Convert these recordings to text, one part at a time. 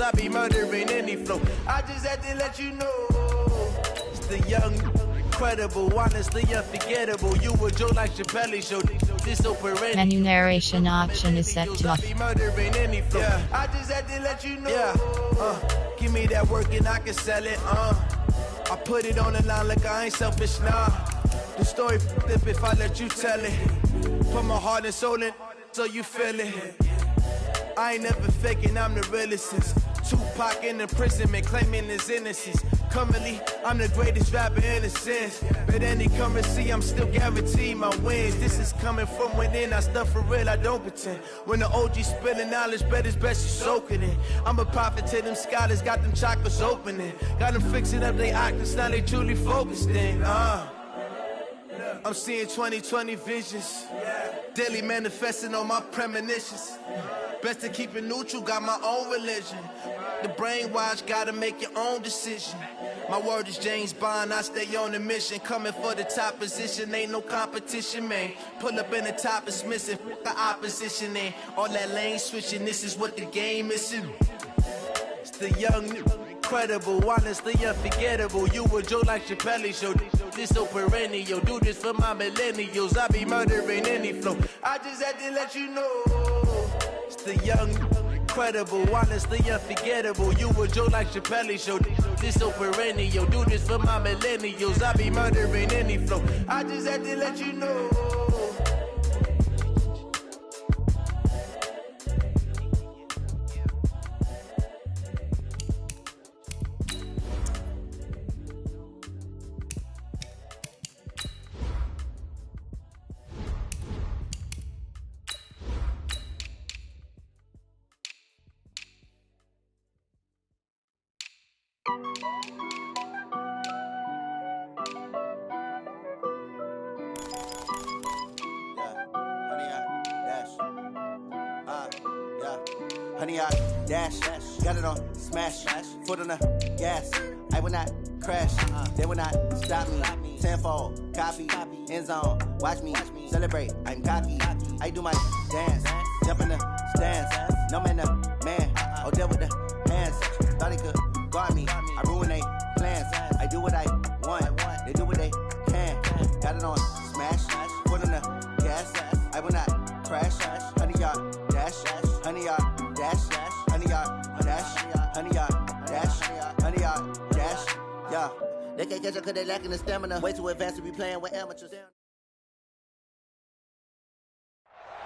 I be murdering any flow. I just had to let you know. It's the young, incredible, honestly unforgettable. You were Joe like Chappelle show. This so perennial. Menu narration option is set to off. I be murdering any flow. Yeah. I just had to let you know. Yeah. Give me that work and I can sell it. I put it on the line like I ain't selfish, nah. The story flip if I let you tell it. Put my heart and soul in so you feel it. I ain't never faking, I'm the realest since Tupac in imprisonment, claiming his innocence. Currently, I'm the greatest rapper in a sense. But any currency, I'm still guaranteed my wins. This is coming from within, I stuff for real, I don't pretend. When the OG spilling knowledge, bet it's best you soak it in. I'm a prophet to them scholars, got them chakras opening. Got them fixing up they octaves, now they truly focused in. I'm seeing 2020 visions. Daily manifesting on my premonitions. Best to keep it neutral, got my own religion. The brainwash, gotta make your own decision. My word is James Bond, I stay on a mission. Coming for the top position, ain't no competition, man. Pull up in the top, it's missing, the opposition, ain't all that lane switching, this is what the game is. It's the young, incredible, honestly unforgettable. You were Joe like Chappelle show. This so perennial, do this for my millennials. I be murdering any flow. I just had to let you know. It's the young, incredible, honestly unforgettable. You were Joe like Chappelle show. This so perennial, do this for my millennials. I be murdering any flow. I just had to let you know. Honey, I dash, got it on smash, foot on the gas. I will not crash, they will not stop me. Tenfold, copy, end zone, watch me celebrate. I'm cocky, I do my dance, jump in the stands. No man, man, oh deal with the hands. Thought he could guard me, I ruin they plans. I do what I want, they do what they can. Got it on smash, foot on the gas. I will not crash, honey, y'all dash, honey, y'all. Dash, honey, yard, dash, honey, yard, dash, honey, yard, dash, yeah. They can't catch up cause they lacking the stamina. Way too advanced to be playing with amateurs.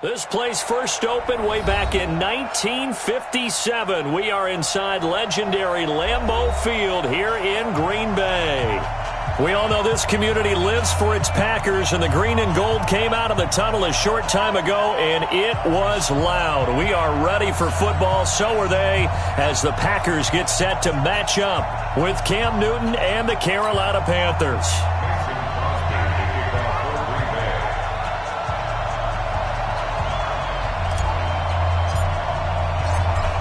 This place first opened way back in 1957. We are inside legendary Lambeau Field here in Green Bay. We all know this community lives for its Packers, and the green and gold came out of the tunnel a short time ago, and it was loud. We are ready for football, so are they, as the Packers get set to match up with Cam Newton and the Carolina Panthers.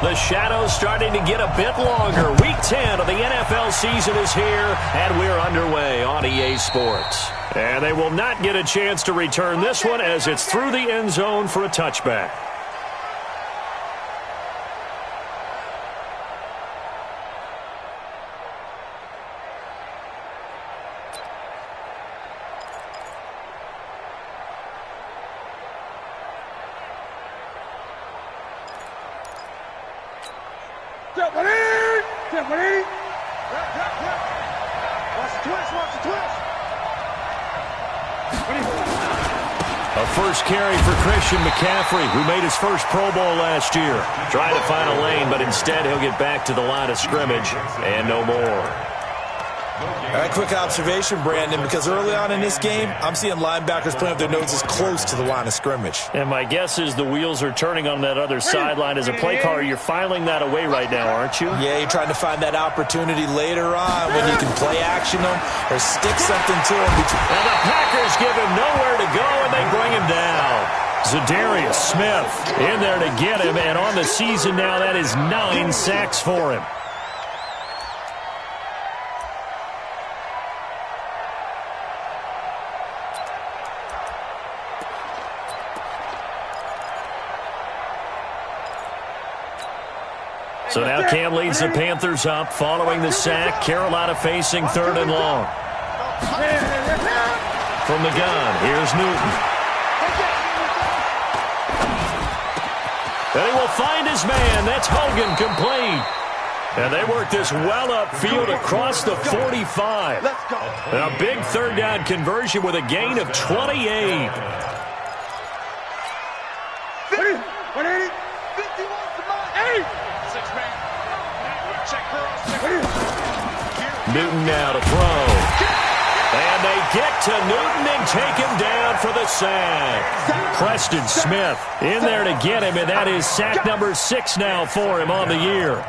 The shadow's starting to get a bit longer. Week 10 of the NFL season is here, and we're underway on EA Sports. And they will not get a chance to return this one as it's through the end zone for a touchback. A first carry for Christian McCaffrey, who made his first Pro Bowl last year. Trying to find a lane, but instead he'll get back to the line of scrimmage and no more. All right, quick observation, Brandon, because early on in this game, I'm seeing linebackers playing with their noses close to the line of scrimmage. And my guess is the wheels are turning on that other sideline. As a play caller, you're filing that away right now, aren't you? Yeah, you're trying to find that opportunity later on when you can play action them or stick something to them. And the Packers give him nowhere to go, and they bring him down. Zadarius Smith in there to get him, and on the season now, that is 9 sacks for him. So now Cam leads the Panthers up following the sack. Carolina facing 3rd and long. From the gun, here's Newton. And he will find his man. That's Hogan, complete. And they work this well upfield across the 45. A big 3rd down conversion with a gain of 28. Newton now to throw. And they get to Newton and take him down for the sack. Preston Smith in there to get him, and that is sack number 6 now for him on the year.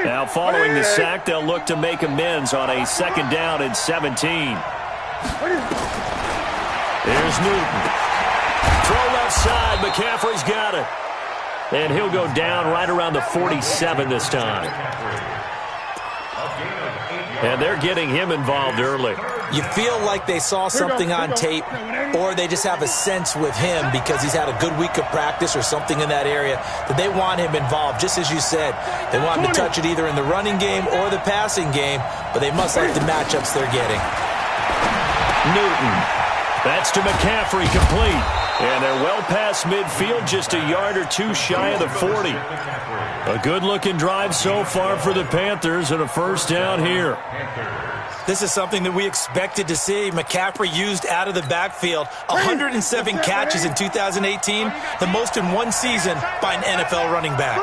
Now following the sack, they'll look to make amends on a 2nd down and 17. Here's Newton. Throw left side. McCaffrey's got it. And he'll go down right around the 47 this time. And they're getting him involved early. You feel like they saw something on tape, or they just have a sense with him because he's had a good week of practice or something in that area that they want him involved. Just as you said, they want him to touch it either in the running game or the passing game, but they must like the matchups they're getting. Newton. That's to McCaffrey, complete. And they're well past midfield, just a yard or two shy of the 40. A good-looking drive so far for the Panthers, and a 1st down here. This is something that we expected to see. McCaffrey used out of the backfield. 107 catches in 2018, the most in one season by an NFL running back.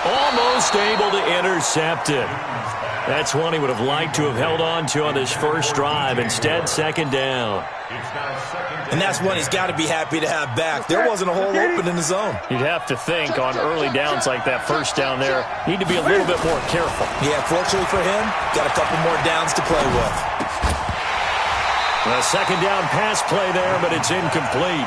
Almost able to intercept it. That's one he would have liked to have held on to on this first drive. Instead, 2nd down. And that's one he's got to be happy to have back. There wasn't a hole open in the zone. You'd have to think on early downs like that 1st down there, need to be a little bit more careful. Yeah, fortunately for him, got a couple more downs to play with. A 2nd down pass play there, but it's incomplete.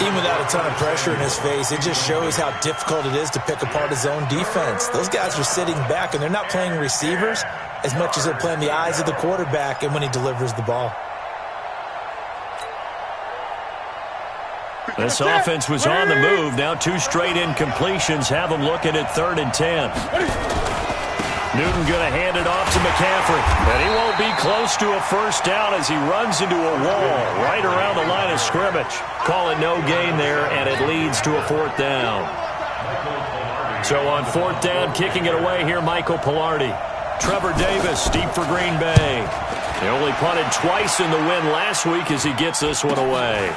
Even without a ton of pressure in his face, it just shows how difficult it is to pick apart his own defense. Those guys are sitting back, and they're not playing receivers as much as they're playing the eyes of the quarterback and when he delivers the ball. This offense was on the move. Now 2 straight incompletions have them looking at 3rd and 10. Newton going to hand it off to McCaffrey. And he won't be close to a 1st down as he runs into a wall right around the line of scrimmage. Call it no gain there, and it leads to a 4th down. So on 4th down, kicking it away here, Michael Pilardi. Trevor Davis deep for Green Bay. He only punted twice in the win last week as he gets this one away.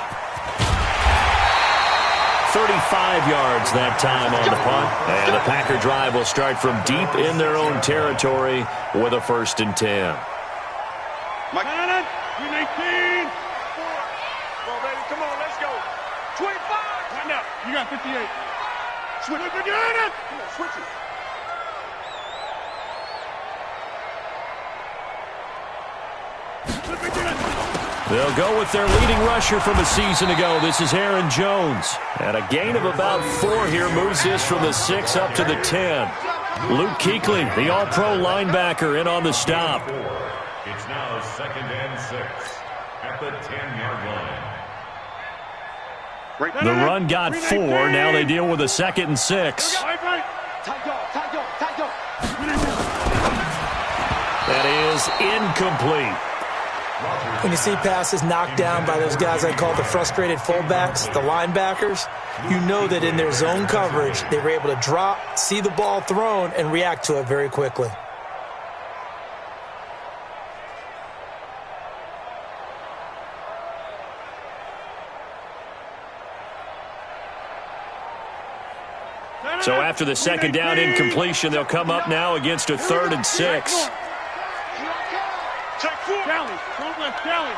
35 yards that time on the punt. And the Packer drive will start from deep in their own territory with a 1st and 10. Madden, 319. Come on, baby. Come on, let's go. 25. Right now. You got 58. Switch it again. Come on, switch it. They'll go with their leading rusher from a season ago. This is Aaron Jones. And a gain of about 4 here moves this from the 6 up to the 10. Luke Kuechly, the all-pro linebacker, in on the stop. It's now 2nd and 6 at the 10-yard line. The run got 4. Now they deal with a 2nd and 6. That is incomplete. When you see passes knocked down by those guys I call the frustrated fullbacks, the linebackers, you know that in their zone coverage, they were able to drop, see the ball thrown, and react to it very quickly. So after the 2nd down incompletion, they'll come up now against a 3rd and 6. Check 4. Callie. Front left, Callie.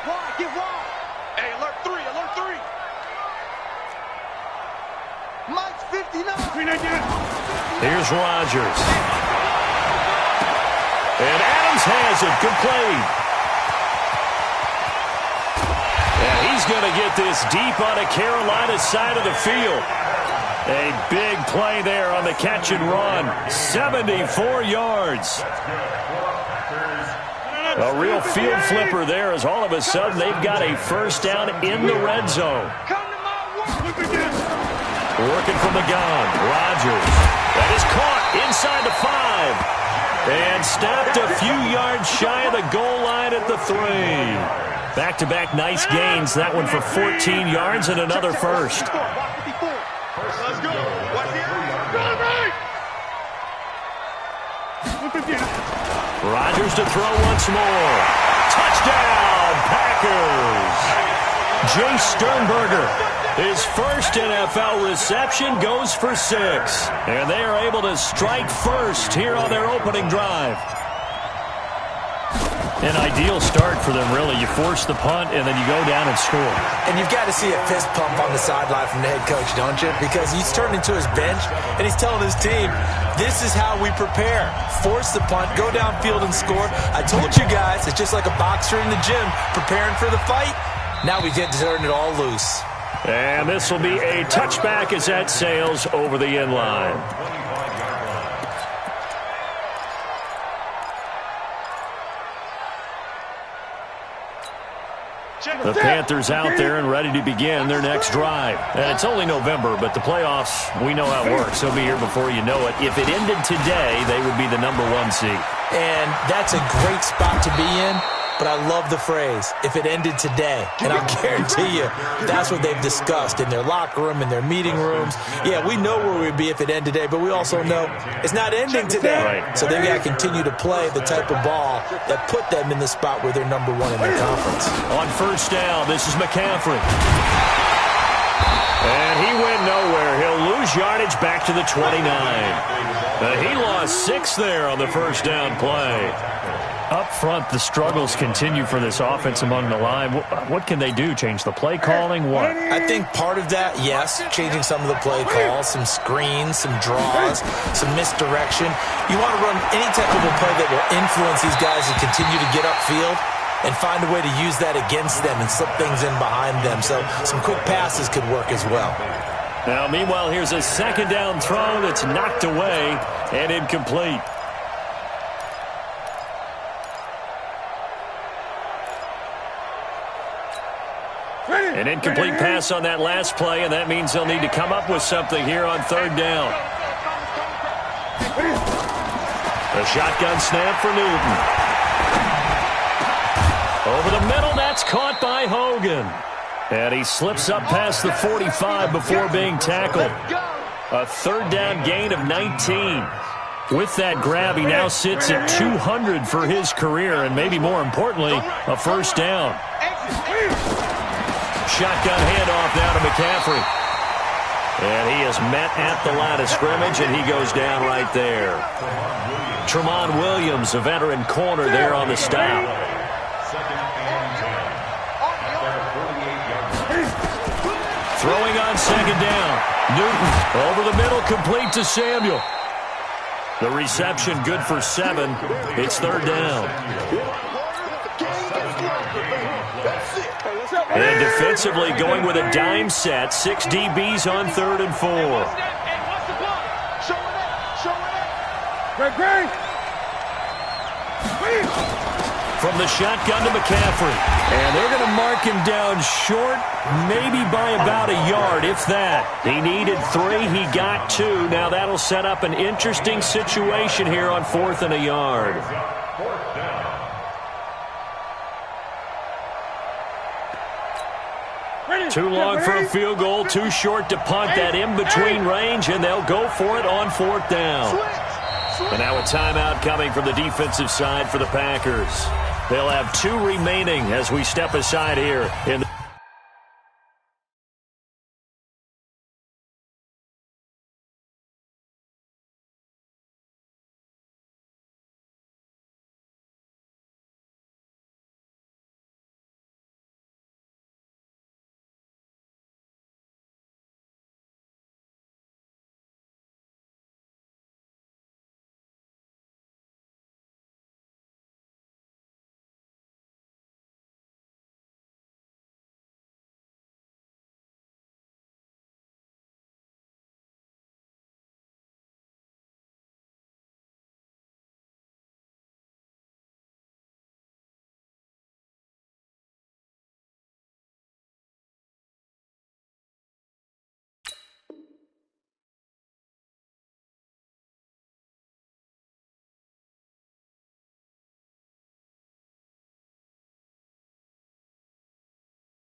Wide, get wide. Hey, alert 3, alert 3. Mike's 59. Here's Rodgers. And Adams has it, complete. And he's going to get this deep on a Carolina side of the field. A big play there on the catch and run. 74 yards. A real field flipper there as all of a sudden they've got a first down in the red zone. Working from the gun. Rodgers. That is caught inside the 5. And stopped a few yards shy of the goal line at the 3. Back-to-back nice gains. That one for 14 yards and another first. Let's go. Rodgers to throw once more. Touchdown, Packers. Jay Sternberger, his first NFL reception, goes for 6. And they are able to strike first here on their opening drive. An ideal start for them, really. You force the punt, and then you go down and score. And you've got to see a fist pump on the sideline from the head coach, don't you? Because he's turned into his bench, and he's telling his team, this is how we prepare. Force the punt, go downfield and score. I told you guys, it's just like a boxer in the gym preparing for the fight. Now we get to turn it all loose. And this will be a touchback as that sails over the end line. The Panthers out there and ready to begin their next drive. And it's only November, but the playoffs, we know how it works. They'll be here before you know it. If it ended today, they would be the #1 seed. And that's a great spot to be in. But I love the phrase, if it ended today. And I'll guarantee you, that's what they've discussed in their locker room, in their meeting rooms. Yeah, we know where we'd be if it ended today, but we also know it's not ending today. Right. So they've got to continue to play the type of ball that put them in the spot where they're #1 in their conference. On first down, this is McCaffrey. And he went nowhere. He'll lose yardage back to the 29. He lost 6 there on the first down play. Up front, the struggles continue for this offense among the line. What can they do? Change the play calling? What? I think part of that, yes, changing some of the play calls, some screens, some draws, some misdirection. You want to run any type of a play that will influence these guys and continue to get upfield and find a way to use that against them and slip things in behind them. So some quick passes could work as well. Now, meanwhile, here's a second down throw that's knocked away and incomplete. An incomplete pass on that last play, and that means they'll need to come up with something here on third down. A shotgun snap for Newton. Over the middle, that's caught by Hogan. And he slips up past the 45 before being tackled. A third down gain of 19. With that grab, he now sits at 200 for his career, and maybe more importantly, a first down. Shotgun handoff now to McCaffrey. And he is met at the line of scrimmage, and he goes down right there. Tremont Williams, a veteran corner there on the stop. Throwing on second down. Newton over the middle, complete to Samuel. The reception good for 7. It's third down. And defensively going with a dime set. 6 DBs on 3rd and 4. From the shotgun to McCaffrey. And they're going to mark him down short, maybe by about a yard, if that. He needed 3. He got 2. Now that'll set up an interesting situation here on 4th and a yard. Too long for a field goal, too short to punt that in-between range, and they'll go for it on 4th down. And now a timeout coming from the defensive side for the Packers. They'll have 2 remaining as we step aside here in the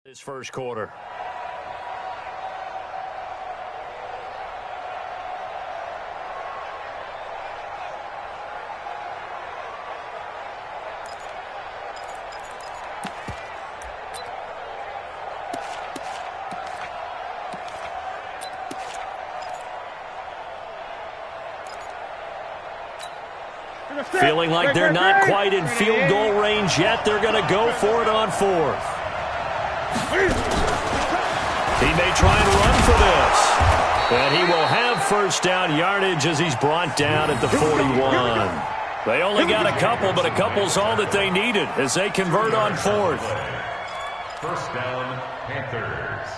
This first quarter. Feeling like they're not quite in field goal range yet. They're going to go for it on fourth. He may try and run for this. And he will have first down yardage as he's brought down at the 41. They only got a couple, but a couple's all that they needed as they convert on fourth. First down, Panthers.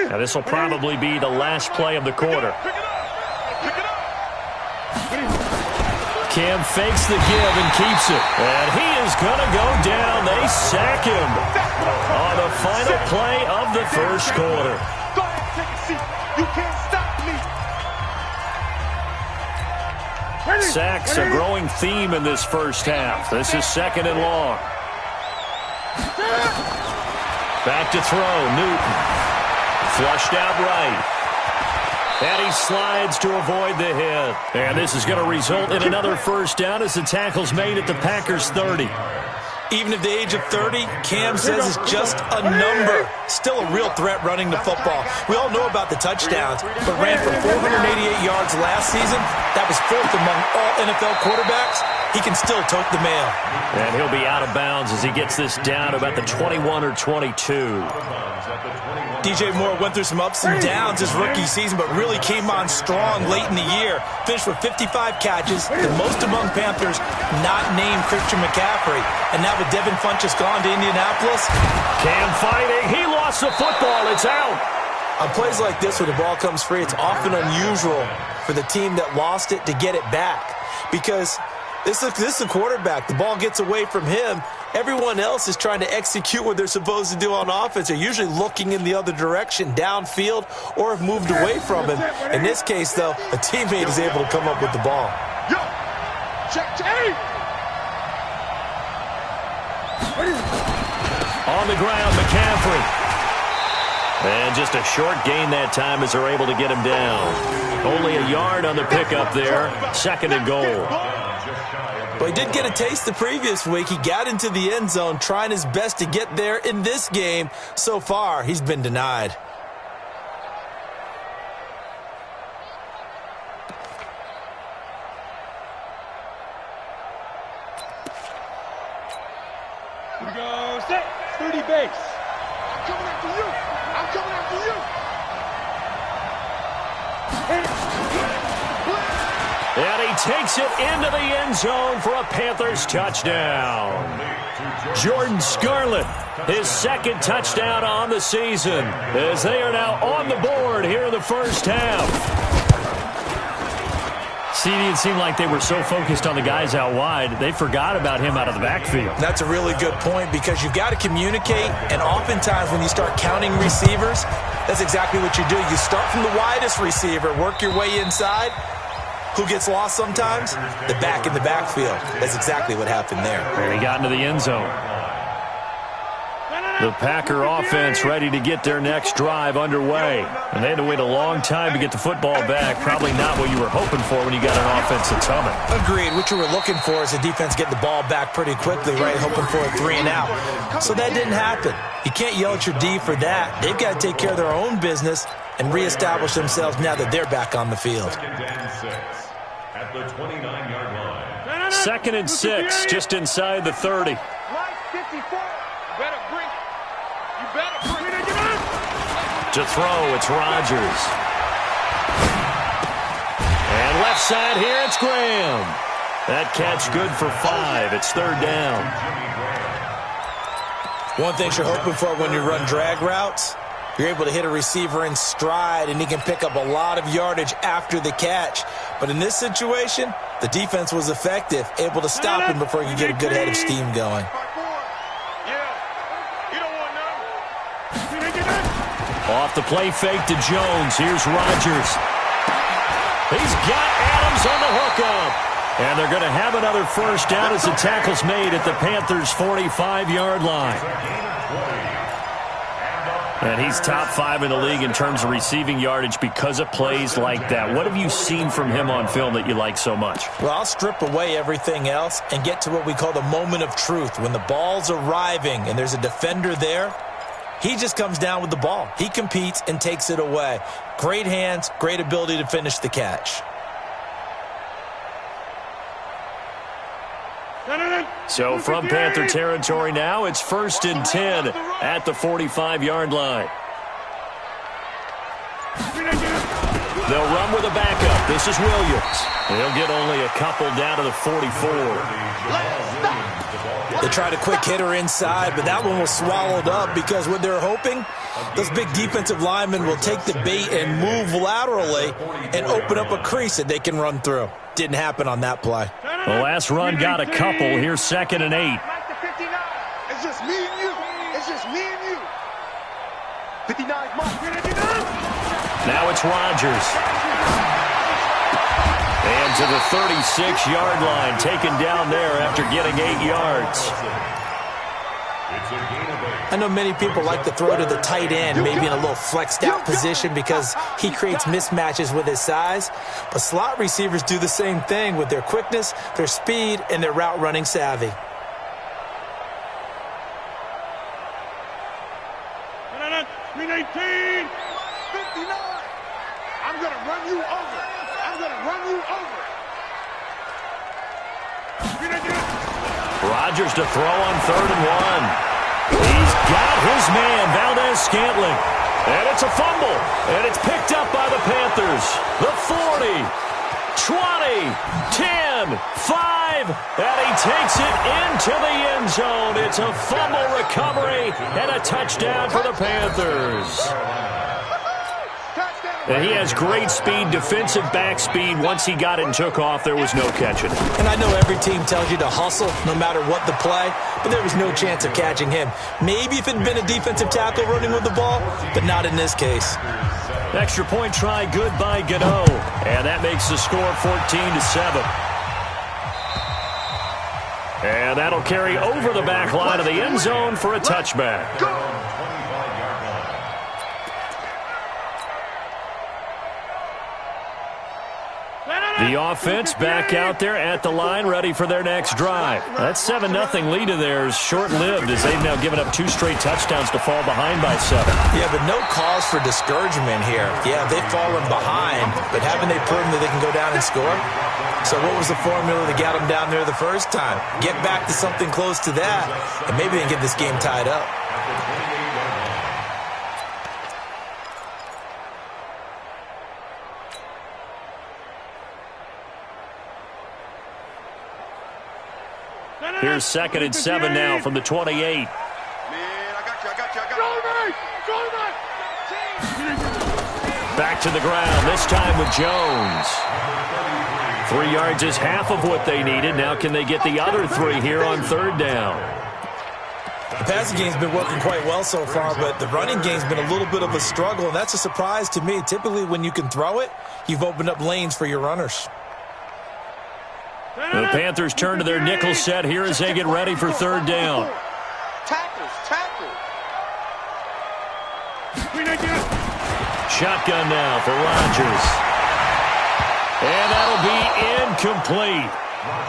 Now this will probably be the last play of the quarter. Cam fakes the give and keeps it. And he is going to go down. They sack him on the final play of the first quarter. Go ahead, take a seat. You can't stop me. Sacks a growing theme in this first half. This is second and long. Back to throw. Newton. Flushed out right. And he slides to avoid the hit. And this is going to result in another first down as the tackle's made at the Packers' 30. Even at the age of 30, Cam says it's just a number. Still a real threat running the football. We all know about the touchdowns, but ran for 488 yards last season. That was fourth among all NFL quarterbacks. He can still tote the mail. And he'll be out of bounds as he gets this down about the 21 or 22. DJ Moore went through some ups and downs his rookie season, but really came on strong late in the year. Finished with 55 catches, the most among Panthers not named Christian McCaffrey. And now with Devin Funchess gone to Indianapolis. Cam fighting. He lost the football. It's out. On plays like this, when the ball comes free, it's often unusual for the team that lost it to get it back. Because this is a quarterback. The ball gets away from him. Everyone else is trying to execute what they're supposed to do on offense. They're usually looking in the other direction, downfield, or have moved away from him. In this case, though, a teammate is able to come up with the ball. Yo, check. On the ground, McCaffrey. And just a short gain that time as they're able to get him down. Only a yard on the pickup there. Second and goal. But he did get a taste the previous week. He got into the end zone trying his best to get there in this game. So far, he's been denied. Here we go. Set. 30 base. I'm coming after you. I'm coming after you. And he takes it into the end zone for a Panthers touchdown. Jordan Scarlett, his second touchdown on the season, as they are now on the board here in the first half. It seemed like they were so focused on the guys out wide, they forgot about him out of the backfield. That's a really good point because you've got to communicate, and oftentimes when you start counting receivers, that's exactly what you do. You start from the widest receiver, work your way inside. Who gets lost sometimes? The back in the backfield. That's exactly what happened there. And he got into the end zone. The Packer offense ready to get their next drive underway. And they had to wait a long time to get the football back. Probably not what you were hoping for when you got an offense that's humming. Agreed. What you were looking for is the defense getting the ball back pretty quickly, right? Hoping for a 3 and out. So that didn't happen. You can't yell at your D for that. They've got to take care of their own business and reestablish themselves now that they're back on the field. At the 29-yard line. Second and 6, just inside the 30. Line 54. Better bring it. You better bring it. To throw, it's Rodgers. And left side here, it's Graham. That catch good for 5. It's third down. One thing you're hoping for when you run drag routes, you're able to hit a receiver in stride, and he can pick up a lot of yardage after the catch. But in this situation, the defense was effective, able to stop him before he could get a good head of steam going. Off the play fake to Jones. Here's Rodgers. He's got Adams on the hookup. And they're going to have another first down as the tackle's made at the Panthers' 45-yard line. And he's top 5 in the league in terms of receiving yardage because of plays like that. What have you seen from him on film that you like so much? Well, I'll strip away everything else and get to what we call the moment of truth. When the ball's arriving and there's a defender there, he just comes down with the ball. He competes and takes it away. Great hands, great ability to finish the catch. So from Panther territory now, it's 1st and 10 at the 45-yard line. They'll run with a backup. This is Williams. They'll get only a couple down to the 44. They tried a quick hitter inside, but that one was swallowed up because what they're hoping, those big defensive linemen will take the bait and move laterally and open up a crease that they can run through. Didn't happen on that play. The last run got a couple. Here's 2nd and 8. It's just me and you. It's just me and you. 59 Mike. Now it's Rodgers. And to the 36-yard line, taken down there after getting 8 yards. I know many people like to throw to the tight end, maybe in a little flexed out position because he creates mismatches with his size. But slot receivers do the same thing with their quickness, their speed, and their route running savvy. 319, 59. I'm going to run you over. I'm going to run you over. Rodgers to throw on 3rd and 1. He's got his man, Valdez-Scantling. And it's a fumble. And it's picked up by the Panthers. The 40, 20, 10, 5. And he takes it into the end zone. It's a fumble recovery and a touchdown for the Panthers. And he has great speed, defensive back speed. Once he got it and took off, there was no catching. And I know every team tells you to hustle no matter what the play, but there was no chance of catching him. Maybe if it had been a defensive tackle running with the ball, but not in this case. Extra point try, good by Gano. And that makes the score 14-7. And that'll carry over the back line of the end zone for a touchback. The offense back out there at the line, ready for their next drive. That 7-0 lead of theirs short-lived as they've now given up 2 straight touchdowns to fall behind by 7. Yeah, but no cause for discouragement here. Yeah, they've fallen behind, but haven't they proven that they can go down and score? So what was the formula that got them down there the first time? Get back to something close to that, and maybe they can get this game tied up. Here's 2nd and 7 now from the 28. Man, I got you. Back to the ground, this time with Jones. 3 yards is half of what they needed. Now can they get the other 3 here on 3rd down? The passing game's been working quite well so far, but the running game's been a little bit of a struggle, and that's a surprise to me. Typically, when you can throw it, you've opened up lanes for your runners. The Panthers turn to their nickel set here as they get ready for 3rd down. Tackles. Shotgun now for Rodgers. And that'll be incomplete.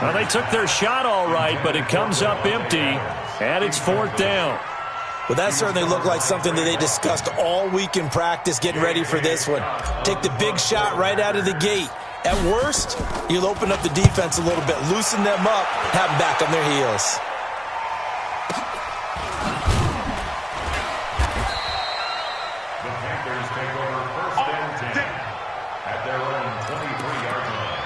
Well, they took their shot all right, but it comes up empty, and it's 4th down. Well, that certainly looked like something that they discussed all week in practice getting ready for this one. Take the big shot right out of the gate. At worst, you'll open up the defense a little bit, loosen them up, have them back on their heels. The Panthers take over 1st and 10 at their own 23-yard line.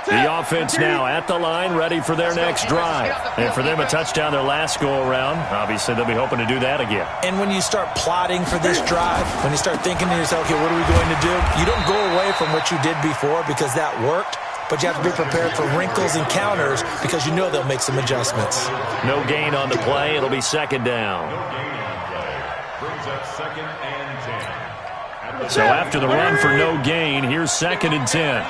The offense now at the line, ready for their next drive. And for them, a touchdown their last go-around. Obviously, they'll be hoping to do that again. And when you start plotting for this drive, when you start thinking to yourself, okay, what are we going to do? You don't go away from what you did before because that worked, but you have to be prepared for wrinkles and counters because you know they'll make some adjustments. No gain on the play. It'll be 2nd down. No gain on the play. Brings up 2nd and 10 at the So after the run for no gain, here's 2nd and 10.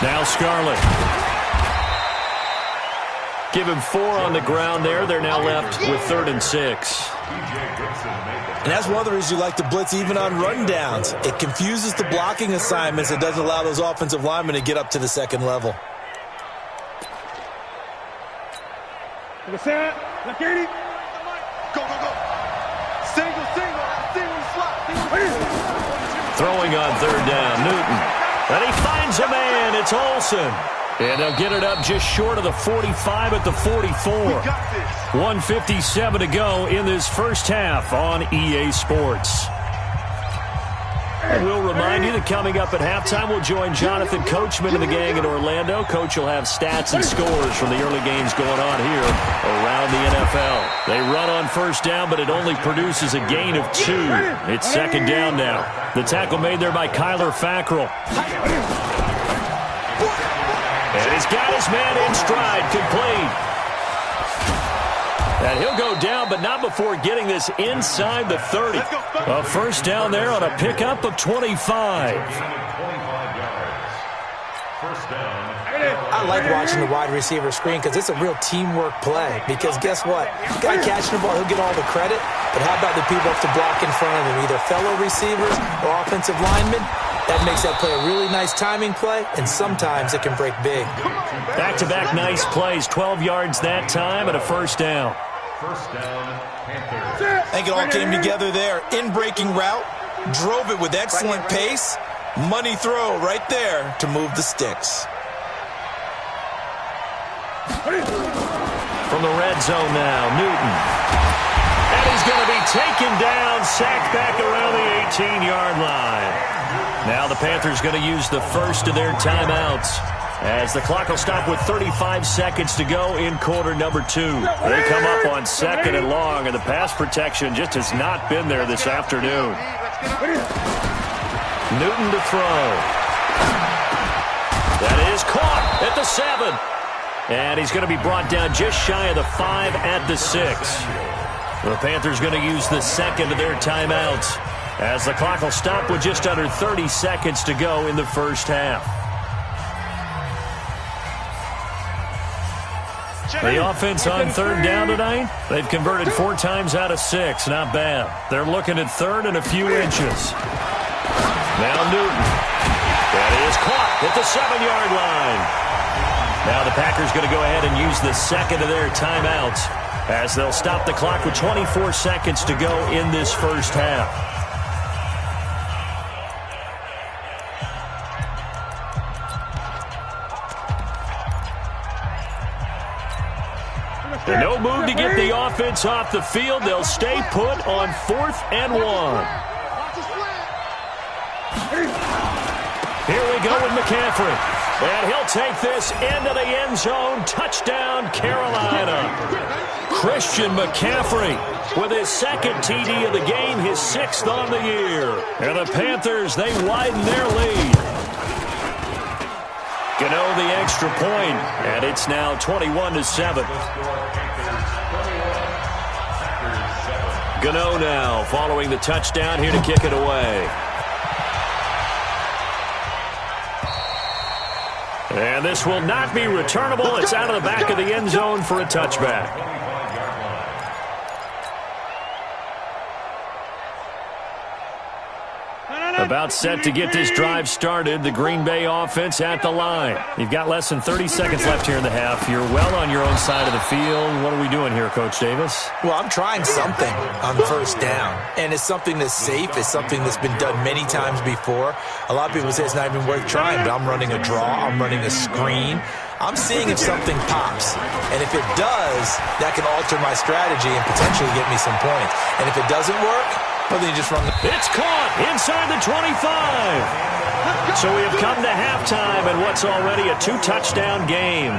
Now Scarlett. Give him 4 on the ground there. They're now left with 3rd and 6. And that's one of the reasons you like to blitz even on rundowns. It confuses the blocking assignments. It doesn't allow those offensive linemen to get up to the 2nd level. Go, go, go. Single, slot. Throwing on 3rd down, Newton. And he finds a man. It's Olsen. And they'll get it up just short of the 45 at the 44. 1:57 to go in this first half on EA Sports. And we'll remind you that coming up at halftime, we'll join Jonathan Coachman and the gang in Orlando. Coach will have stats and scores from the early games going on here around the NFL. They run on 1st down, but it only produces a gain of 2. It's 2nd down now. The tackle made there by Kyler Fackrell. And he's got his man in stride, complete. And he'll go down, but not before getting this inside the 30. A 1st down there on a pickup of 25. I like watching the wide receiver screen because it's a real teamwork play. Because guess what? Guy catching the ball, he'll get all the credit. But how about the people up to block in front of him, either fellow receivers or offensive linemen? That makes that play a really nice timing play, and sometimes it can break big. Back-to-back nice plays, 12 yards that time and a 1st down. I think it all came together there. In-breaking route, drove it with excellent pace. Money throw right there to move the sticks. From the red zone now, Newton. And he's going to be taken down, sacked back around the 18-yard line. Now the Panthers going to use the first of their timeouts, as the clock will stop with 35 seconds to go in quarter number 2. They come up on 2nd and long, and the pass protection just has not been there this afternoon. Newton to throw. That is caught at the 7. And he's going to be brought down just shy of the 5 at the 6. The Panthers going to use the 2nd of their timeouts, as the clock will stop with just under 30 seconds to go in the first half. The offense on 3rd down tonight, they've converted 4 times out of 6. Not bad. They're looking at 3rd and a few inches. Now Newton. That is caught at the 7-yard line. Now the Packers going to go ahead and use the 2nd of their timeouts, as they'll stop the clock with 24 seconds to go in this first half. And no move to get the offense off the field. They'll stay put on 4th and 1. Here we go with McCaffrey. And he'll take this into the end zone. Touchdown, Carolina. Christian McCaffrey with his 2nd TD of the game, his 6th on the year. And the Panthers, they widen their lead. Gano the extra point, and it's now 21-7. Gano now following the touchdown here to kick it away. And this will not be returnable. It's out of the back of the end zone for a touchback. About set to get this drive started. The Green Bay offense at the line. You've got less than 30 seconds left here in the half. You're well on your own side of the field. What are we doing here, Coach Davis? Well, I'm trying something on 1st down. And it's something that's safe. It's something that's been done many times before. A lot of people say it's not even worth trying, but I'm running a draw. I'm running a screen. I'm seeing if something pops. And if it does, that can alter my strategy and potentially get me some points. And if it doesn't work, well, then you just run the... It's caught inside the 25. So we have come to halftime and what's already a 2-touchdown game,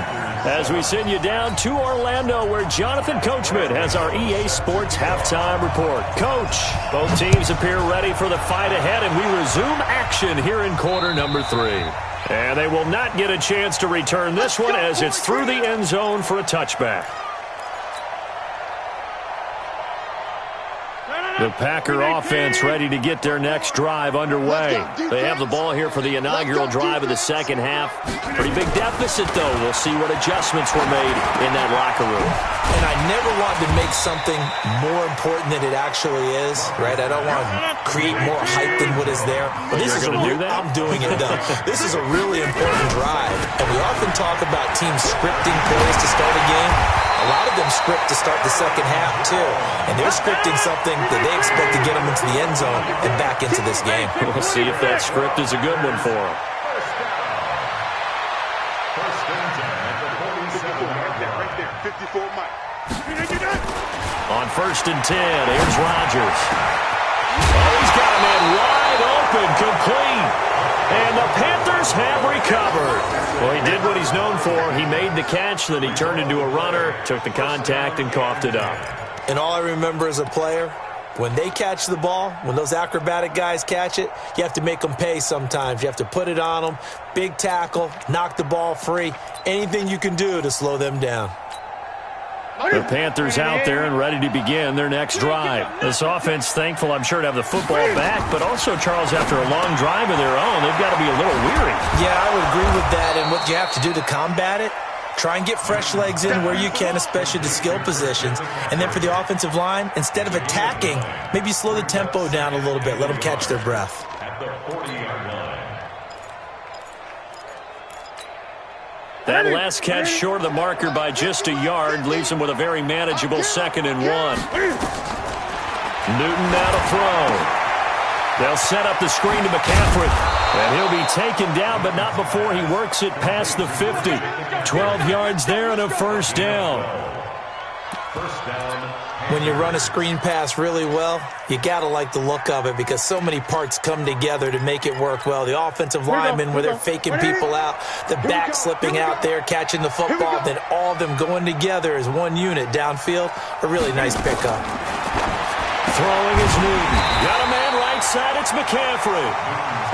as we send you down to Orlando, where Jonathan Coachman has our EA Sports halftime report. Coach, both teams appear ready for the fight ahead, and we resume action here in quarter number 3. And they will not get a chance to return this one, as it's through the end zone for a touchback. The Packer offense ready to get their next drive underway. They have the ball here for the inaugural drive of the second half. Pretty big deficit, though. We'll see what adjustments were made in that locker room. And I never want to make something more important than it actually is, right? I don't want to create more hype than what is there. But this is I'm doing it, though. This is a really important drive. And we often talk about teams scripting plays to start a game. A lot of them script to start the second half, too. And they're scripting something that they expect to get them into the end zone and back into this game. We'll see if that script is a good one for them. First and 10 at the 47-yard line. Right there, 54 Mike. On first and 10, here's Rodgers. Oh, he's got a man wide open, complete. And the Panthers have recovered. Well, he did what he's known for. He made the catch, then he turned into a runner, took the contact, and coughed it up. And all I remember as a player, when they catch the ball, when those acrobatic guys catch it, you have to make them pay sometimes. You have to put it on them, big tackle, knock the ball free, anything you can do to slow them down. The Panthers out there and ready to begin their next drive. This offense, thankful, I'm sure, to have the football back, but also, Charles, after a long drive of their own, they've got to be a little weary. Yeah, I would agree with that, and what you have to do to combat it, try and get fresh legs in where you can, especially the skill positions. And then for the offensive line, instead of attacking, maybe slow the tempo down a little bit, let them catch their breath. At the 40-yard line. That last catch short of the marker by just a yard leaves him with a very manageable 2nd and 1. Newton now to throw. They'll set up the screen to McCaffrey. And he'll be taken down, but not before he works it past the 50. 12 yards there and a first down. First down. When you run a screen pass really well, you got to like the look of it because so many parts come together to make it work well. The offensive linemen, where they're faking people out, the back slipping out there, catching the football, then all of them going together as one unit downfield. A really nice pickup. Throwing is Newton. Got a man right side. It's McCaffrey.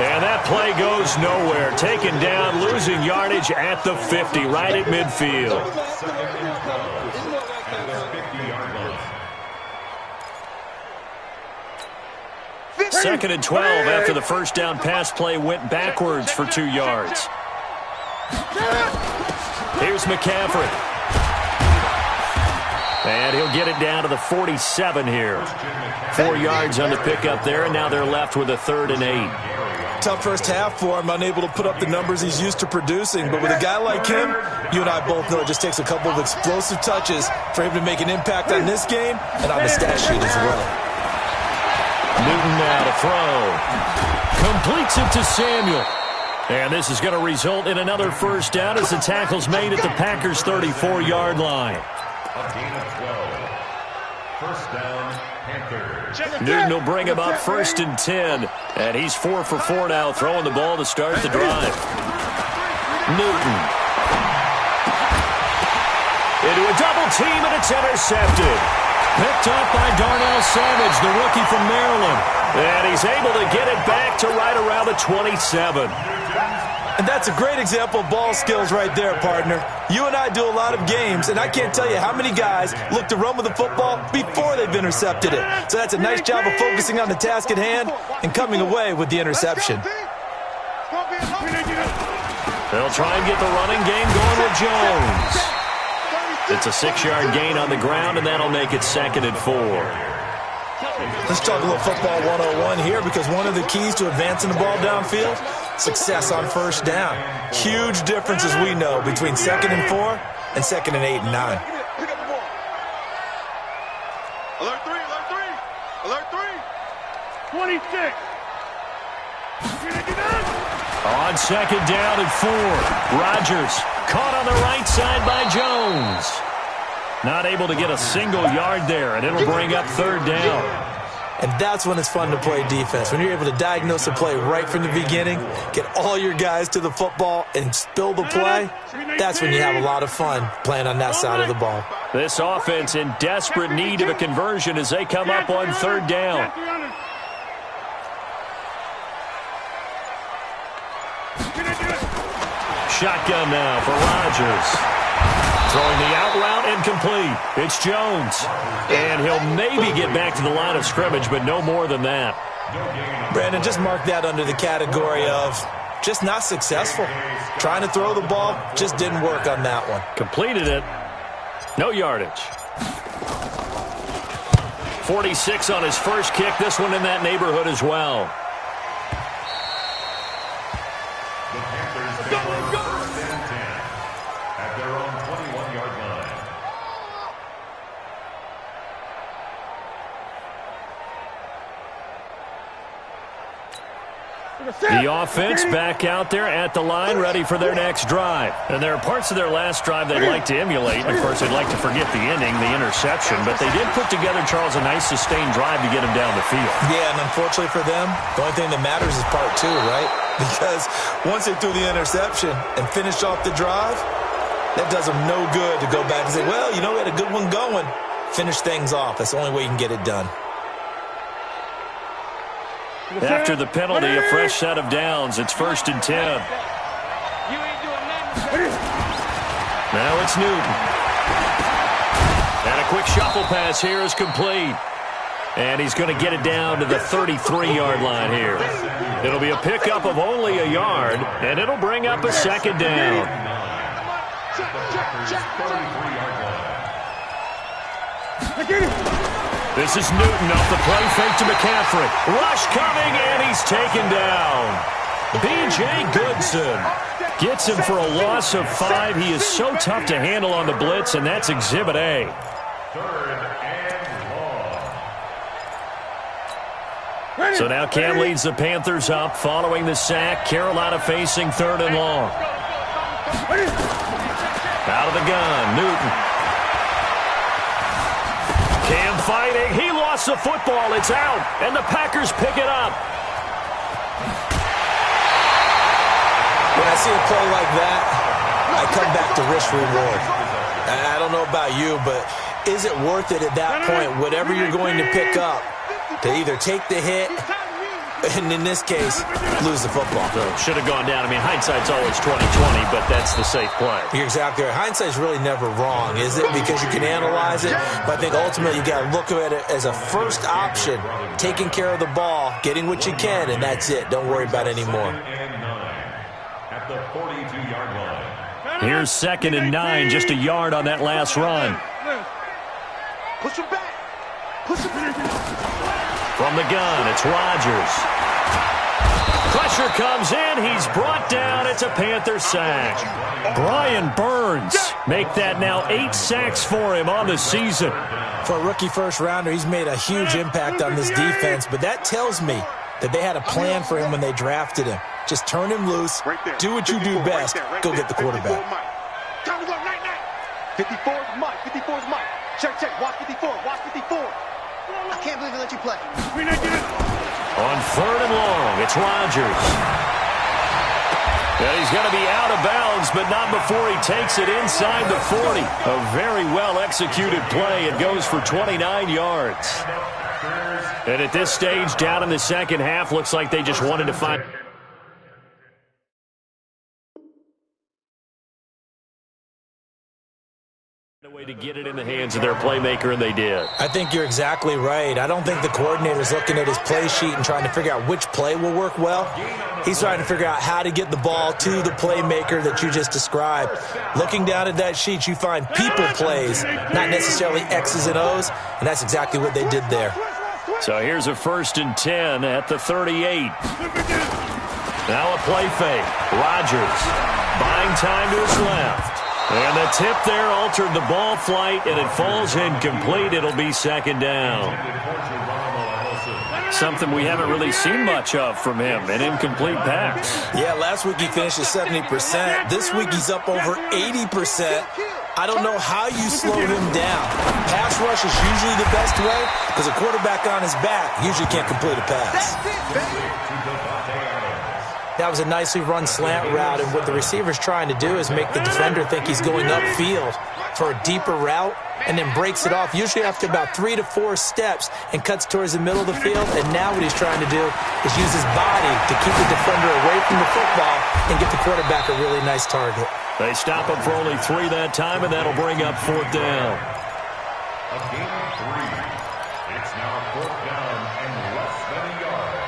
And that play goes nowhere. Taken down, losing yardage at the 50, right at midfield. Second and 12 after the first down pass play went backwards for 2 yards. Here's McCaffrey. And he'll get it down to the 47 here. 4 yards on the pickup there, and now they're left with a 3rd and 8. Tough first half for him, unable to put up the numbers he's used to producing. But with a guy like him, you and I both know it just takes a couple of explosive touches for him to make an impact on this game and on the stat sheet as well. Newton now to throw. Completes it to Samuel. And this is going to result in another first down as the tackle's made at the Packers' 34-yard line. A gain of 12. First down, Panthers. Newton will bring him up 1st and 10. And he's 4 for 4 now, throwing the ball to start the drive. Newton. Into a double team, and it's intercepted. Picked up by Darnell Savage, the rookie from Maryland. And he's able to get it back to right around the 27. And that's a great example of ball skills right there, partner. You and I do a lot of games, and I can't tell you how many guys look to run with the football before they've intercepted it. So that's a nice job of focusing on the task at hand and coming away with the interception. They'll try and get the running game going with Jones. It's a 6-yard gain on the ground, and that'll make it 2nd and 4. Let's talk a little football 101 here, because one of the keys to advancing the ball downfield, success on first down. Huge difference, as we know, between 2nd and 4 and 2nd and 8 and 9. Alert 3, alert 3, alert 3. 26. On 2nd down and 4. Rodgers caught on the right side by Jones. Not able to get a single yard there, and it'll bring up 3rd down. And that's when it's fun to play defense. When you're able to diagnose a play right from the beginning, get all your guys to the football, and spill the play, that's when you have a lot of fun playing on that side of the ball. This offense in desperate need of a conversion as they come up on 3rd down. Shotgun now for Rodgers. Throwing the out route incomplete. It's Jones. And he'll maybe get back to the line of scrimmage, but no more than that. Brandon, just mark that under the category of just not successful. Trying to throw the ball, just didn't work on that one. Completed it. No yardage. 46 on his first kick. This one in that neighborhood as well. The Panthers take over first and 10 at their own 21-yard line. The offense back out there at the line, ready for their next drive. And there are parts of their last drive they'd like to emulate. And, of course, they'd like to forget the ending, the interception. But they did put together, Charles, a nice sustained drive to get them down the field. Yeah, and unfortunately for them, the only thing that matters is part two, right? Because once they threw the interception and finished off the drive, that does them no good to go back and say, well, you know, we had a good one going. Finish things off. That's the only way you can get it done. After the penalty, a fresh set of downs. It's 1st and 10. Now it's Newton. And a quick shuffle pass here is complete. And he's going to get it down to the 33-yard line here. It'll be a pickup of only a yard, and it'll bring up a second down. This is Newton off the play fake to McCaffrey. Rush coming, and he's taken down. B.J. Goodson gets him for a loss of 5. He is so tough to handle on the blitz, and that's Exhibit A. 3rd and long. So now Cam leads the Panthers up following the sack. Carolina facing 3rd and long. Out of the gun, Newton. Cam fighting. He lost the football. It's out, and the Packers pick it up. When I see a play like that, I come back to risk-reward. I don't know about you, but is it worth it at that point, whatever you're going to pick up, to either take the hit and, in this case, lose the football? So should have gone down. I mean, hindsight's always 20/20, but that's the safe play. You're exactly right. Hindsight's really never wrong, is it? Because you can analyze it, but I think ultimately you got to look at it as a first option, taking care of the ball, getting what you can, and that's it. Don't worry about it anymore. At the 42-yard line. Here's 2nd and 9, just a yard on that last run. Push him back. Push him back. From the gun, it's Rodgers. Pressure comes in. He's brought down. It's a Panther sack. Brian Burns make that now 8 sacks for him on the season. For a rookie first-rounder, he's made a huge impact on this defense, but that tells me that they had a plan for him when they drafted him. Just turn him loose, do what you do best, go get the quarterback. Time to go, night. 54 is Mike. 54 is Mike. Check. Watch 54. Watch 54. I can't believe they let you play. On 3rd and long, it's Rodgers. And he's going to be out of bounds, but not before he takes it inside the 40. A very well-executed play. It goes for 29 yards. And at this stage, down in the second half, looks like they just wanted to find a way to get it in the hands of their playmaker, and they did. I think you're exactly right. I don't think the coordinator's looking at his play sheet and trying to figure out which play will work well. He's trying to figure out how to get the ball to the playmaker that you just described. Looking down at that sheet, you find people plays, not necessarily X's and O's, and that's exactly what they did there. So here's a 1st and 10 at the 38. Now a play fake. Rodgers buying time to his left. And the tip there altered the ball flight, and it falls incomplete. It'll be 2nd down. Something we haven't really seen much of from him, an incomplete pass. Yeah, last week he finished at 70%. This week he's up over 80%. I don't know how you slow him down. Pass rush is usually the best way because a quarterback on his back usually can't complete a pass. That was a nicely run slant route, and what the receiver's trying to do is make the defender think he's going upfield. for a deeper route and then breaks it off, usually after about 3 to 4 steps, and cuts towards the middle of the field. And now what he's trying to do is use his body to keep the defender away from the football and get the quarterback a really nice target. They stop him for only 3 that time, and that'll bring up 4th down. A gain of 3. It's now 4th down and less than a yard.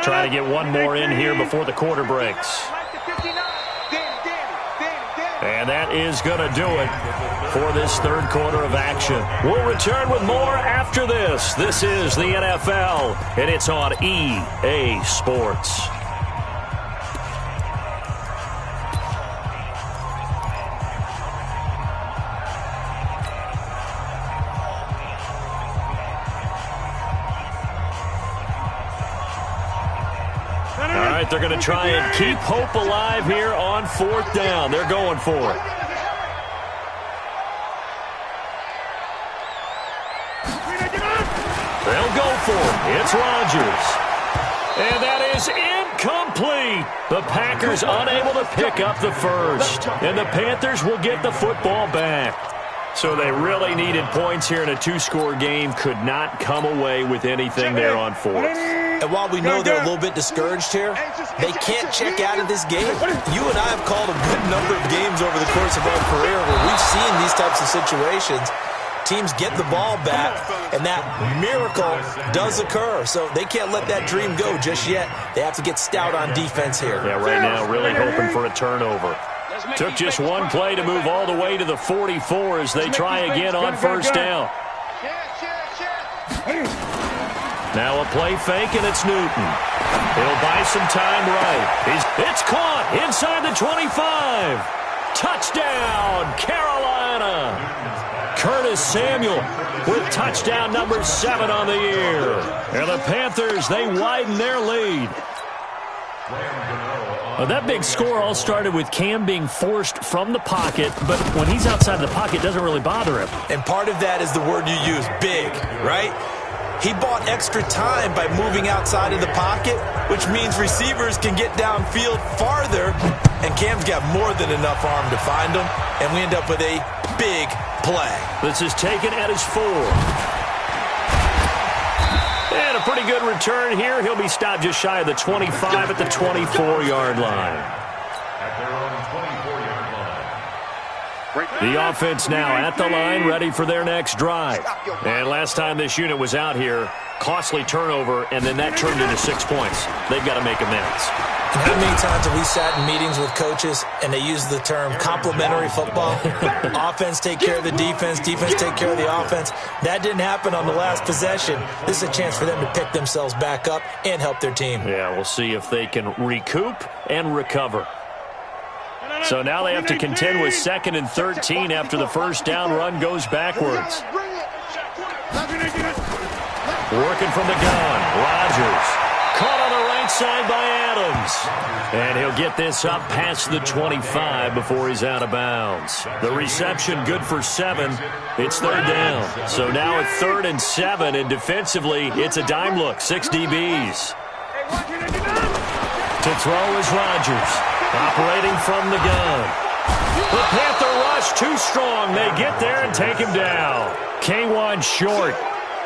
Trying to get one more in here before the quarter breaks. And that is going to do it for this third quarter of action. We'll return with more after this. This is the NFL, and it's on EA Sports. All right, they're going to try and keep hope alive here on 4th down. They're going for it. They'll go for it. It's Rodgers. And that is incomplete. The Packers unable to pick up the first. And the Panthers will get the football back. So they really needed points here in a 2-score game. Could not come away with anything there on 4th. And while we know they're a little bit discouraged here, they can't check out of this game. You and I have called a good number of games over the course of our career where we've seen these types of situations. Teams get the ball back, and that miracle does occur. So they can't let that dream go just yet. They have to get stout on defense here. Yeah, right now really hoping for a turnover. Took just one play to move all the way to the 44 as they try again on 1st down. Now a play fake, and it's Newton. He'll buy some time right. It's caught inside the 25. Touchdown, Carolina. Curtis Samuel with touchdown number 7 on the year. And the Panthers, they widen their lead. That big score all started with Cam being forced from the pocket, but when he's outside the pocket, it doesn't really bother him. And part of that is the word you use, big, right? He bought extra time by moving outside of the pocket, which means receivers can get downfield farther, and Cam's got more than enough arm to find him, and we end up with a big play. This is taken at his 4. And a pretty good return here. He'll be stopped just shy of the 25 at the 24-yard line. At their own 24-yard line. The offense now at the line, ready for their next drive. And last time this unit was out here, costly turnover, and then that turned into 6 points. They've got to make amends. And how many times have we sat in meetings with coaches and they use the term complementary football? Offense take care of the defense, defense take care of the offense. That didn't happen on the last possession. This is a chance for them to pick themselves back up and help their team. Yeah, we'll see if they can recoup and recover. So now they have to contend with 2nd and 13 after the 1st down run goes backwards. Working from the gun, Rodgers. Caught on the right side by Adams. And he'll get this up past the 25 before he's out of bounds. The reception good for 7. It's 3rd down. So now it's 3rd and 7, and defensively, it's a dime look. 6 DBs. To throw is Rodgers. Operating from the gun. The Panther rush too strong. They get there and take him down. K1 short.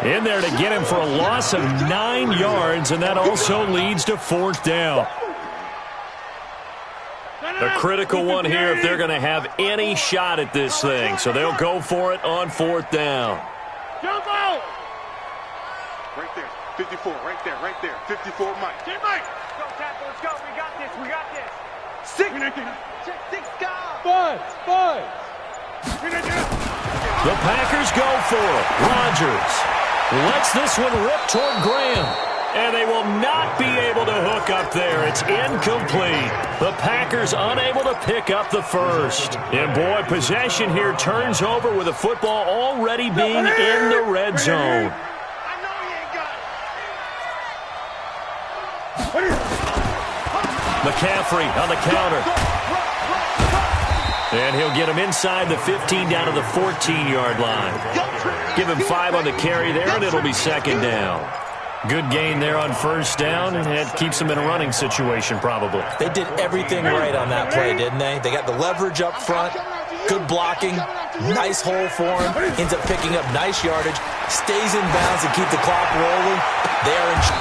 In there to get him for a loss of 9 yards, and that also leads to 4th down. A critical one here if they're going to have any shot at this thing. So they'll go for it on 4th down. Jump out! Right there, 54, right there, 54, Mike. Get Mike! Go, Tackle, let's go, we got this, we got this. 6, go! 5. The Packers go for it. Rodgers lets this one rip toward Graham. And they will not be able to hook up there. It's incomplete. The Packers unable to pick up the first. And boy, possession here turns over with the football already being in the red zone. McCaffrey on the counter. And he'll get him inside the 15 down to the 14-yard line. Give him 5 on the carry there, and it'll be 2nd down. Good gain there on first down, and it keeps them in a running situation probably. They did everything right on that play, didn't they? They got the leverage up front, good blocking, nice hole for him, ends up picking up nice yardage, stays in bounds and keep the clock rolling.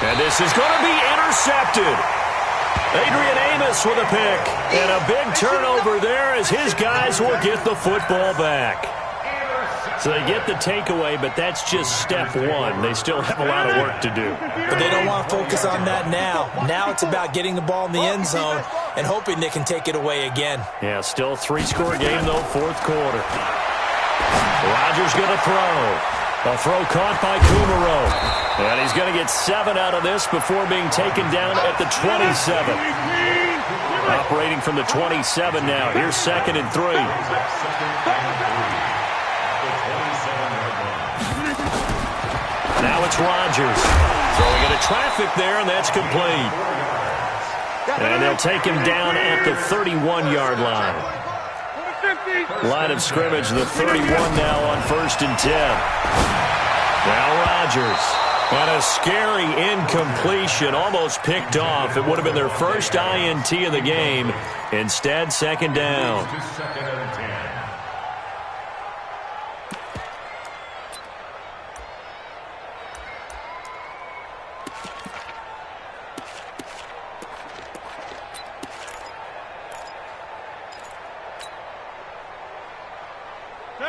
And this is going to be intercepted. Adrian Amos with a pick, and a big turnover there as his guys will get the football back. So they get the takeaway, but that's just step one. They still have a lot of work to do. But they don't want to focus on that now. Now it's about getting the ball in the end zone and hoping they can take it away again. Yeah, still 3-score game, though, fourth quarter. Rodgers going to throw. A throw caught by Kumaro. And he's going to get 7 out of this before being taken down at the 27. Operating from the 27 now. Here's 2nd and 3. Now it's Rodgers. Throwing into traffic there, and that's complete. And they'll take him down at the 31-yard line. Line of scrimmage, the 31 now on 1st and 10. Now Rodgers. And a scary incompletion, almost picked off. It would have been their first INT of the game. Instead, 2nd down.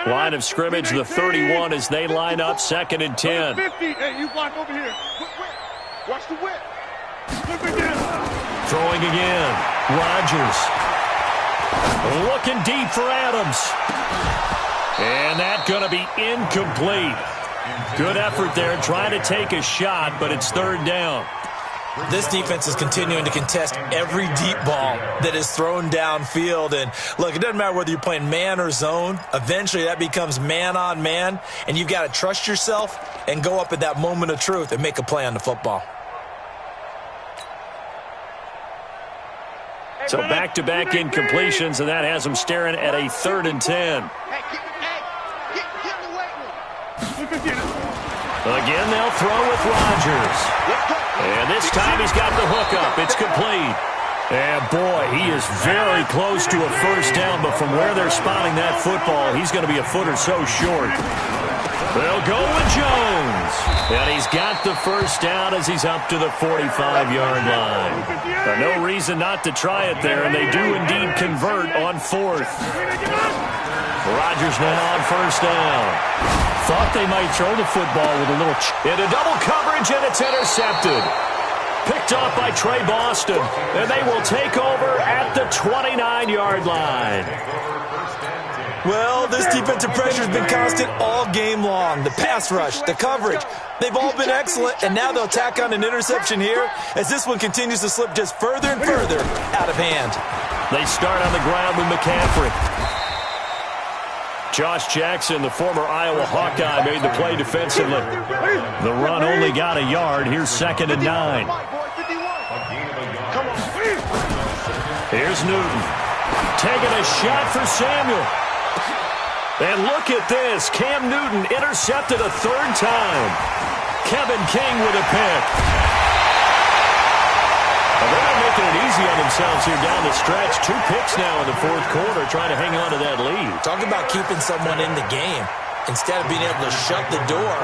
Line of scrimmage, the 31 as they line up, 2nd and 10. 50. Hey, you block over here. Watch the whip. Throwing again. Rodgers. Looking deep for Adams. And that's going to be incomplete. Good effort there, trying to take a shot, but it's 3rd down. This defense is continuing to contest every deep ball that is thrown downfield. And, look, it doesn't matter whether you're playing man or zone. Eventually that becomes man-on-man, and you've got to trust yourself and go up at that moment of truth and make a play on the football. So back-to-back incompletions, and that has them staring at a 3rd and 10. Again, they'll throw with Rodgers. And this time he's got the hookup. It's complete. And, boy, he is very close to a first down, but from where they're spotting that football, he's going to be a foot or so short. They'll go with Jones. And he's got the first down as he's up to the 45-yard line. No reason not to try it there, and they do indeed convert on 4th. Rodgers now on first down. Thought they might throw the football with a little into double coverage, and it's intercepted. Picked off by Trey Boston, and they will take over at the 29-yard line. Well, this defensive pressure has been constant all game long. The pass rush, the coverage, they've all been excellent, and now they'll tack on an interception here as this one continues to slip just further and further out of hand. They start on the ground with McCaffrey. Josh Jackson, the former Iowa Hawkeye, made the play defensively. The run only got a yard. Here's 2nd and 9. Here's Newton. Taking a shot for Samuel. And look at this. Cam Newton intercepted a 3rd time. Kevin King with a pick. They're not making it easy on themselves here down the stretch. 2 picks now in the 4th quarter, trying to hang on to that lead. Talk about keeping someone in the game. Instead of being able to shut the door,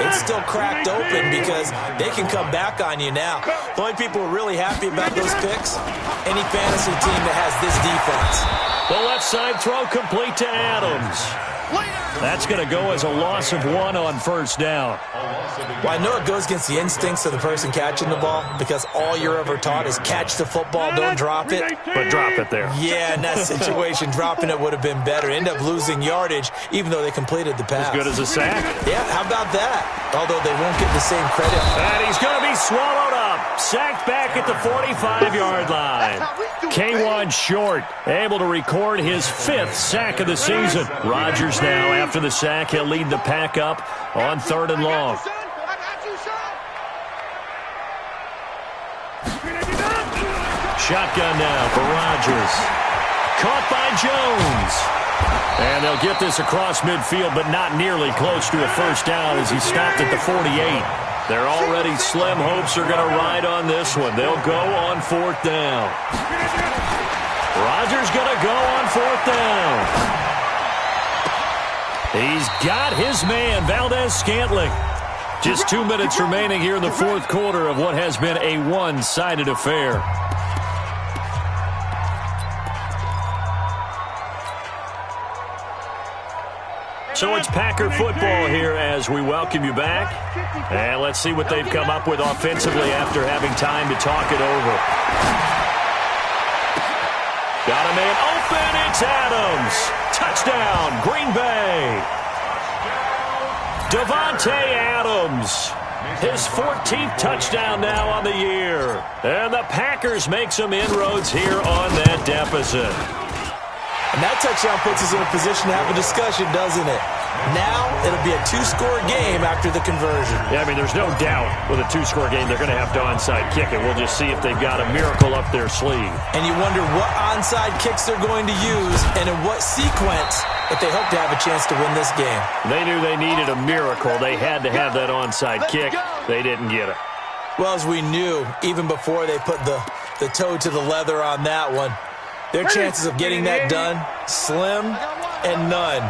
it's still cracked open because they can come back on you now. The only people who are really happy about those picks, any fantasy team that has this defense. The left side throw complete to Adams. That's going to go as a loss of 1 on first down. Well, I know it goes against the instincts of the person catching the ball because all you're ever taught is catch the football, don't drop it. But drop it there. Yeah, in that situation, dropping it would have been better. End up losing yardage, even though they completed the pass. As good as a sack. Yeah, how about that? Although they won't get the same credit. And he's going to be swallowed up. Sacked back at the 45-yard line. K1 Short able to record his 5th sack of the season. Rodgers now, after the sack, he'll lead the pack up on 3rd and long. Shotgun now for Rodgers. Caught by Jones. And they'll get this across midfield, but not nearly close to a first down as he stopped at the 48. Their already slim hopes are going to ride on this one. They'll go on 4th down. Rodgers going to go on 4th down. He's got his man, Valdez-Scantling. Just 2 minutes remaining here in the 4th quarter of what has been a one-sided affair. So it's Packer football here as we welcome you back. And let's see what they've come up with offensively after having time to talk it over. Got a man open. It's Adams. Touchdown, Green Bay. Davante Adams. His 14th touchdown now on the year. And the Packers make some inroads here on that deficit. And that touchdown puts us in a position to have a discussion, doesn't it? Now it'll be a 2-score game after the conversion. Yeah, I mean, there's no doubt with a 2-score game they're going to have to onside kick it. We'll just see if they've got a miracle up their sleeve. And you wonder what onside kicks they're going to use and in what sequence if they hope to have a chance to win this game. They knew they needed a miracle. They had to have that onside kick. They didn't get it. Well, as we knew, even before they put the toe to the leather on that one, their chances of getting that done, slim and none.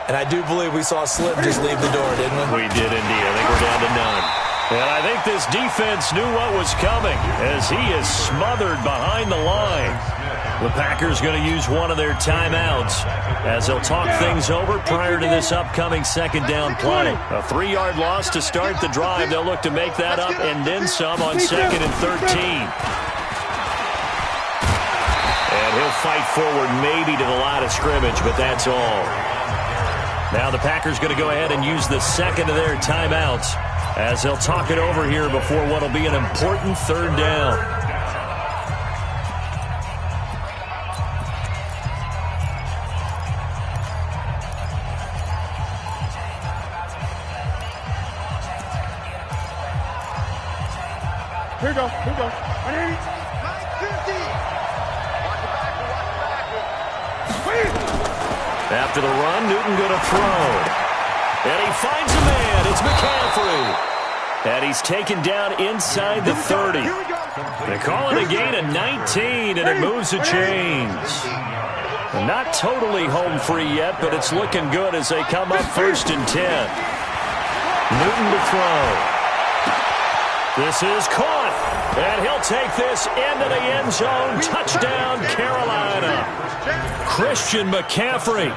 And I do believe we saw Slim just leave the door, didn't we? We did indeed. I think we're down to none. And I think this defense knew what was coming as he is smothered behind the line. The Packers going to use one of their timeouts as they'll talk things over prior to this upcoming 2nd down play. A 3-yard loss to start the drive. They'll look to make that up and then some on 2nd and 13. And he'll fight forward maybe to the line of scrimmage, but that's all. Now the Packers going to go ahead and use the 2nd of their timeouts as they'll talk it over here before what will be an important 3rd down. Here we go. 180. After the run, Newton going to throw. And he finds a man. It's McCaffrey. And he's taken down inside the 30. They call it a gain of 19, and it moves the chains. Not totally home free yet, but it's looking good as they come up 1st and 10. Newton to throw. This is caught. And he'll take this into the end zone. Touchdown, Carolina. Christian McCaffrey,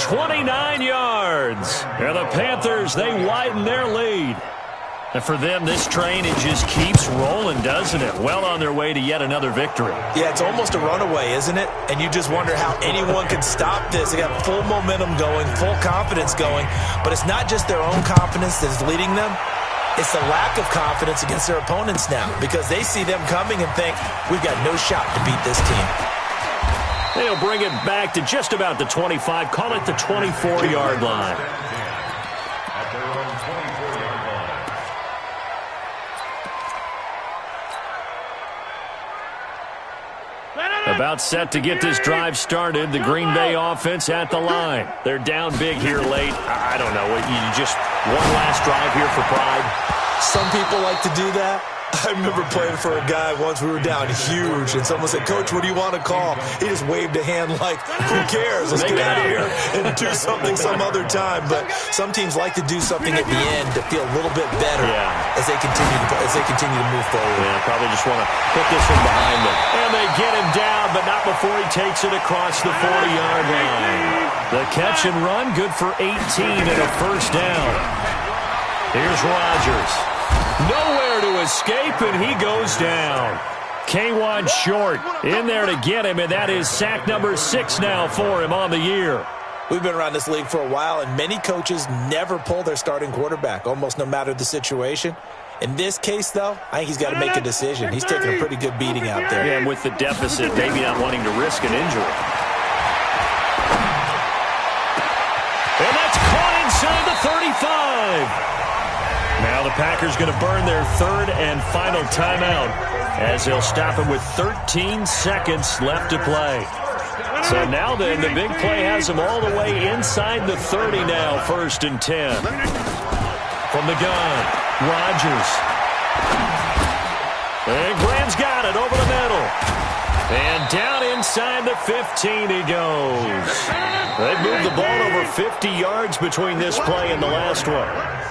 29 yards. And the Panthers, they widen their lead. And for them, this train, it just keeps rolling, doesn't it? Well on their way to yet another victory. Yeah, it's almost a runaway, isn't it? And you just wonder how anyone can stop this. They got full momentum going, full confidence going. But it's not just their own confidence that's leading them. It's the lack of confidence against their opponents now because they see them coming and think, we've got no shot to beat this team. They'll bring it back to just about the 25, call it the 24-yard line. At their own 24-yard line. About set to get this drive started. The Green Bay offense at the line. They're down big here late. I don't know. You just one last drive here for pride. Some people like to do that. I remember playing for a guy once. We were down huge, and someone said, "Coach, what do you want to call?" He just waved a hand like, "Who cares? Let's get out of here and do something some other time." But some teams like to do something at the end to feel a little bit better as they continue to move forward. Yeah, probably just want to put this one behind them. And they get him down, but not before he takes it across the 40-yard line. The catch and run, good for 18 and a 1st down. Here's Rodgers. Nowhere to escape, and he goes down. K1 short in there to get him, and that is sack number 6 now for him on the year. We've been around this league for a while, and many coaches never pull their starting quarterback, almost no matter the situation. In this case, though, I think he's got to make a decision. He's taking a pretty good beating out there. Yeah, and with the deficit, maybe not wanting to risk an injury. And that's caught inside the 35. Now the Packers going to burn their 3rd and final timeout as they'll stop him with 13 seconds left to play. So now then, the big play has them all the way inside the 30 now, 1st and 10. From the gun, Rodgers. And Graham's got it over the middle. And down inside the 15 he goes. They've moved the ball over 50 yards between this play and the last one.